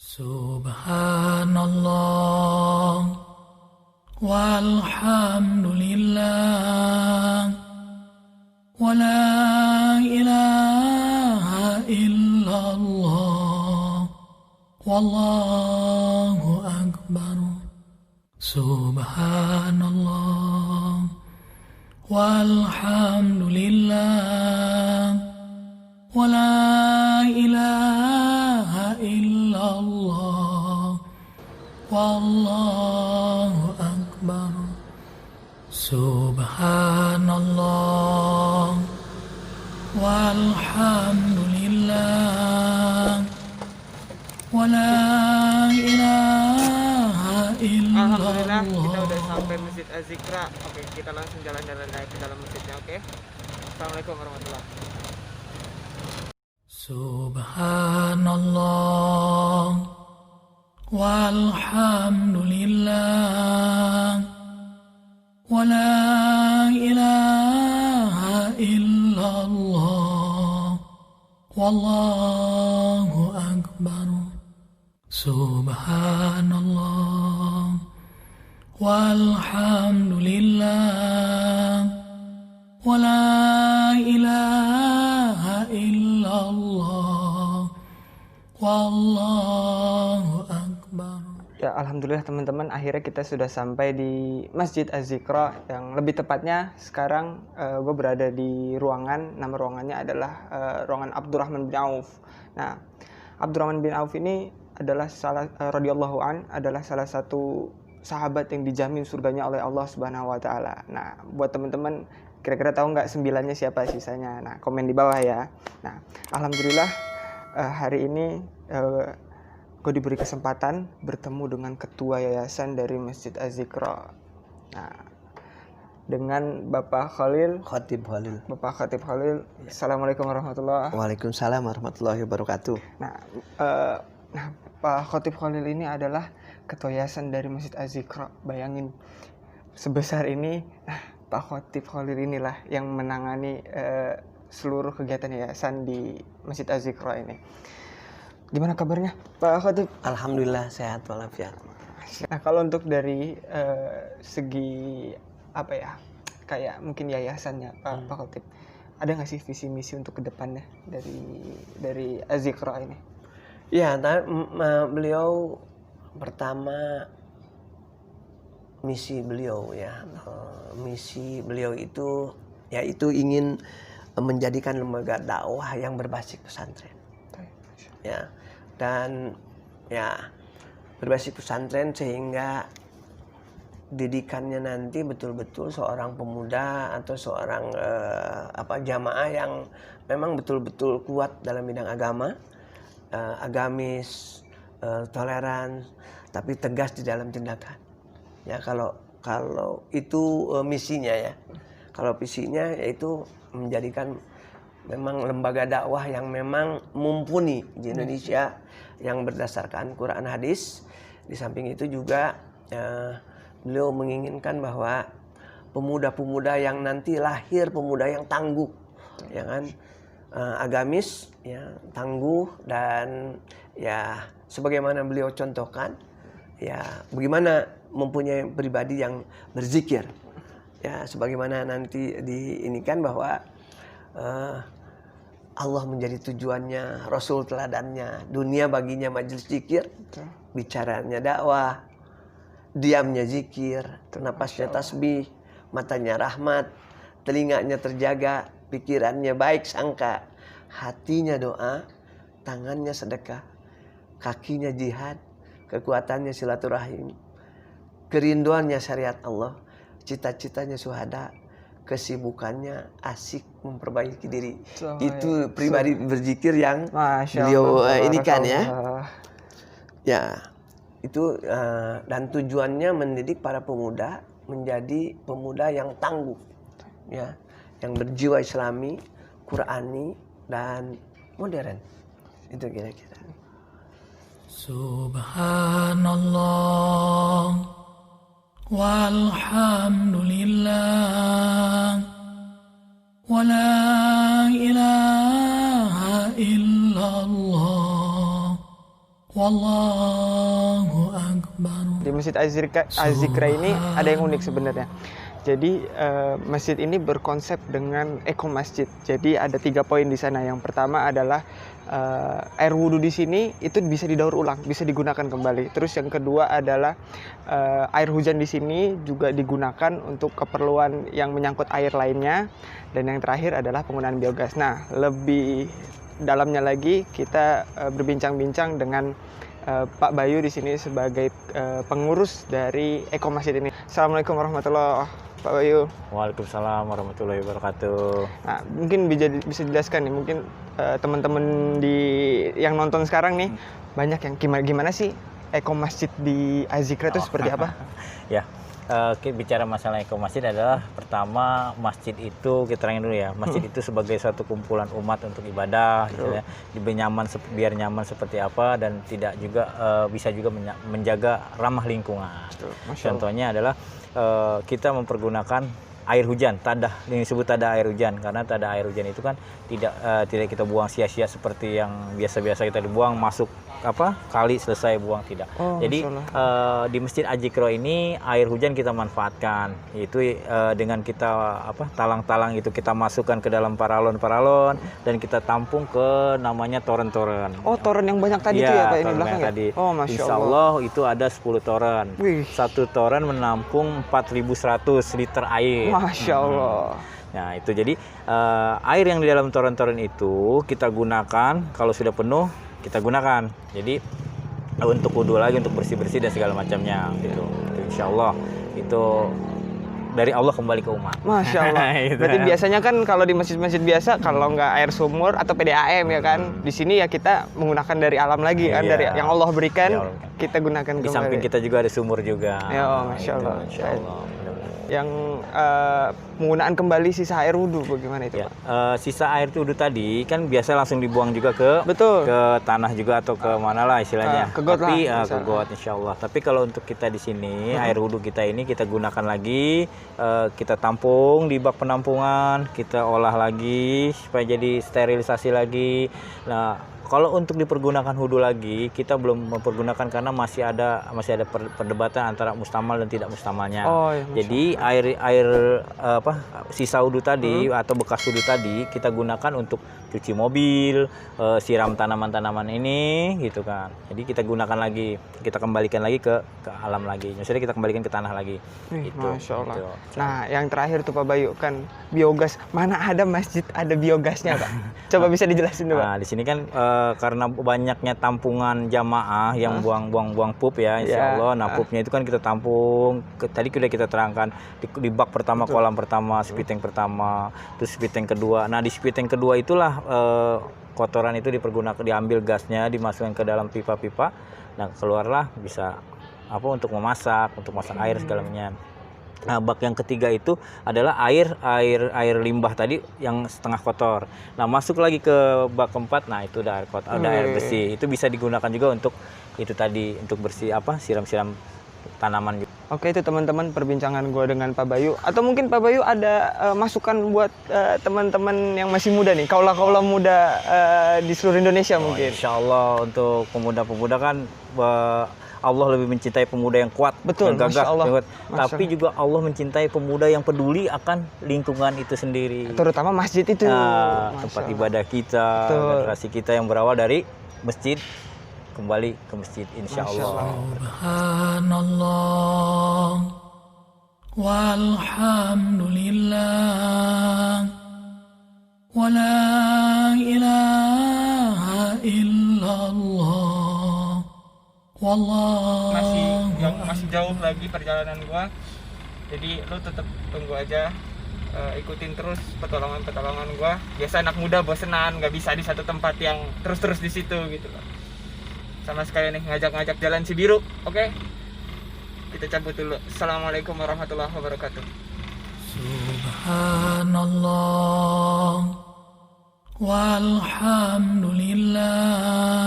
Subhanallah walhamdulillah wa la ilaha illallah wallahu akbar. Subhanallah walhamdulillah wa la ilaha illallah wallahu akbar. Subhanallah walhamdulillah wa la ilaha illallah. Alhamdulillah kita udah sampai Masjid Az-Zikra. Oke, kita langsung jalan-jalan ke dalam masjidnya. Oke. Assalamualaikum warahmatullahi wabarakatuh. Subhanallah walhamdulillah wa la ilaha illallah wallahu akbar. Subhanallah walhamdulillah wa la ilaha illallah wallahu akbar. Ya, alhamdulillah teman-teman, akhirnya kita sudah sampai di Masjid Az-Zikra. Yang lebih tepatnya sekarang gue berada di ruangan, nama ruangannya adalah ruangan Abdurrahman bin Auf. Nah, Abdurrahman bin Auf ini adalah radhiyallahu an, adalah salah satu sahabat yang dijamin surganya oleh Allah Subhanahu wa taala. Nah, buat teman-teman kira-kira tahu nggak 9-nya siapa sisanya? Nah, komen di bawah ya. Nah, alhamdulillah hari ini gue diberi kesempatan bertemu dengan ketua yayasan dari Masjid Az-Zikra. Nah, dengan Bapak Khalil. Khatib Khalil. Bapak Khatib Khalil. Ya. Assalamualaikum warahmatullahi wabarakatuh. Waalaikumsalam warahmatullahi wabarakatuh. Nah, Pak Khatib Khalil ini adalah ketua yayasan dari Masjid Az-Zikra. Bayangin sebesar ini. Nah, Pak Khatib Khalil inilah yang menangani seluruh kegiatan yayasan di Masjid Az-Zikra ini. Gimana kabarnya Pak Khatib? Alhamdulillah sehat walafiat. Nah, kalau untuk dari segi apa ya, kayak mungkin yayasannya Pak Khatib, ada nggak sih visi misi untuk kedepannya dari Az-Zikra ini? Ya, beliau pertama misi beliau ya, misi beliau itu yaitu ingin menjadikan lembaga dakwah yang berbasis pesantren. Ya, dan ya berbasis pesantren sehingga didikannya nanti betul-betul seorang pemuda atau seorang jamaah yang memang betul-betul kuat dalam bidang agama, agamis, toleran, tapi tegas di dalam tindakan. Ya, kalau itu misinya ya. Kalau visinya yaitu menjadikan memang lembaga dakwah yang memang mumpuni di Indonesia yang berdasarkan Quran hadis. Di samping itu juga beliau menginginkan bahwa pemuda-pemuda yang nanti lahir pemuda yang tangguh, ya kan, agamis, ya, tangguh, dan ya sebagaimana beliau contohkan, ya bagaimana mempunyai pribadi yang berzikir, ya sebagaimana nanti diinikan bahwa Allah menjadi tujuannya, Rasul teladannya, dunia baginya majelis zikir, bicaranya dakwah, diamnya zikir, napasnya tasbih, matanya rahmat, telinganya terjaga, pikirannya baik sangka, hatinya doa, tangannya sedekah, kakinya jihad, kekuatannya silaturahim, kerinduannya syariat Allah, cita-citanya syuhada, kesibukannya asik memperbaiki diri. Itu pribadi berzikir yang beliau ini kan ya. Ya, itu dan tujuannya mendidik para pemuda menjadi pemuda yang tangguh, ya, yang berjiwa Islami, Qurani, dan modern. Itu kira-kira. Subhanallah walhamdulillah wa la ilaha illallah Wallahu akbar. Di Masjid Az-Zikra ini ada yang unik sebenarnya. Jadi masjid ini berkonsep dengan eko masjid. Jadi ada 3 poin di sana. Yang pertama adalah air wudhu di sini itu bisa didaur ulang, bisa digunakan kembali. Terus yang kedua adalah air hujan di sini juga digunakan untuk keperluan yang menyangkut air lainnya. Dan yang terakhir adalah penggunaan biogas. Nah, lebih dalamnya lagi kita berbincang-bincang dengan Pak Bayu di sini sebagai pengurus dari Eko Masjid ini. Assalamualaikum warahmatullahi wabarakatuh, Pak Bayu. Waalaikumsalam warahmatullahi wabarakatuh. Nah, mungkin bisa dijelaskan nih, mungkin teman-teman yang nonton sekarang nih banyak yang gimana sih Eko Masjid di Az-Zikra itu seperti apa? Ya, bicara masalah Eko Masjid adalah pertama masjid itu kita terangin dulu ya. Masjid itu sebagai suatu kumpulan umat untuk ibadah, gitu ya. Biar nyaman seperti apa dan tidak juga bisa juga menjaga ramah lingkungan. Contohnya adalah kita mempergunakan air hujan, tadah, yang disebut tadah air hujan, karena tadah air hujan itu kan tidak kita buang sia-sia seperti yang biasa-biasa kita dibuang masuk kali selesai buang, tidak. Jadi di Masjid Az-Zikra ini air hujan kita manfaatkan, itu dengan kita talang-talang itu kita masukkan ke dalam paralon-paralon dan kita tampung ke namanya toren-toren. Oh, toren yang banyak tadi itu ya Pak, ini belakang ya? Tadi. Oh, Masya Insya Allah itu ada 10 toren. Satu toren menampung 4.100 liter air. Masya Allah. Nah itu jadi air yang di dalam toren-toren itu kita gunakan, kalau sudah penuh kita gunakan. Jadi untuk wudhu lagi, untuk bersih-bersih dan segala macamnya gitu. Insya Allah itu dari Allah kembali ke umat. Masya Allah. Gitu. Berarti biasanya kan kalau di masjid-masjid biasa kalau nggak air sumur atau PDAM ya kan, di sini ya kita menggunakan dari alam lagi kan, dari yang Allah berikan kita gunakan kembali. Di samping kita juga ada sumur juga. Ya, Masya Allah. Insya Allah. Yang penggunaan kembali sisa air wudhu bagaimana itu, ya, Pak? Sisa air wudhu tadi kan biasa langsung dibuang juga ke tanah juga atau ke mana lah istilahnya. Ke got Tapi lah, ke got insya Allah. Tapi kalau untuk kita di sini air wudhu kita ini kita gunakan lagi, kita tampung di bak penampungan, kita olah lagi supaya jadi sterilisasi lagi. Nah, kalau untuk dipergunakan wudhu lagi, kita belum mempergunakan karena masih ada perdebatan antara mustamal dan tidak mustamalnya. Jadi air sisa wudhu tadi atau bekas wudhu tadi kita gunakan untuk cuci mobil, siram tanaman-tanaman ini, gitu kan. Jadi kita gunakan lagi, kita kembalikan lagi ke alam lagi. Maksudnya kita kembalikan ke tanah lagi. Gitu. Masya Allah. Gitu. Nah, yang terakhir tuh Pak Bayu kan biogas. Mana ada masjid ada biogasnya, Pak? Coba bisa dijelasin dulu. Nah, di sini kan karena banyaknya tampungan jamaah yang buang pup ya, insya Allah. Nah, pupnya itu kan kita tampung. Tadi sudah kita terangkan di bak pertama, kolam pertama, speed tank pertama, terus speed tank kedua. Nah, di speed tank kedua itulah kotoran itu diambil gasnya, dimasukkan ke dalam pipa-pipa. Nah, keluarlah bisa untuk masak air segala macam. Nah, bak yang ketiga itu adalah air limbah tadi yang setengah kotor. Nah, masuk lagi ke bak keempat. Nah, itu udah air kotor, ada air bersih. Itu bisa digunakan juga untuk itu tadi, untuk bersih siram-siram tanaman juga. Oke, itu teman-teman perbincangan gue dengan Pak Bayu. Atau mungkin Pak Bayu ada masukan buat teman-teman yang masih muda nih, kaula-kaula muda di seluruh Indonesia mungkin. Insya Allah untuk pemuda-pemuda kan Allah lebih mencintai pemuda yang kuat, yang gagah, tapi juga Allah mencintai pemuda yang peduli akan lingkungan itu sendiri. Terutama masjid itu. Tempat ibadah kita, generasi kita yang berawal dari masjid kembali ke masjid, insya Allah. Subhanallah walhamdulillah wa la ilaha illallah wallah. Masih jauh lagi perjalanan gua, jadi lu tetap tunggu aja, ikutin terus petualangan gua. Biasa anak muda bosenan, nggak bisa di satu tempat yang terus di situ gitu loh. Sama sekali nih ngajak jalan Cibiru. Oke? Kita cabut dulu. Assalamualaikum warahmatullahi wabarakatuh. Subhanallah walhamdulillah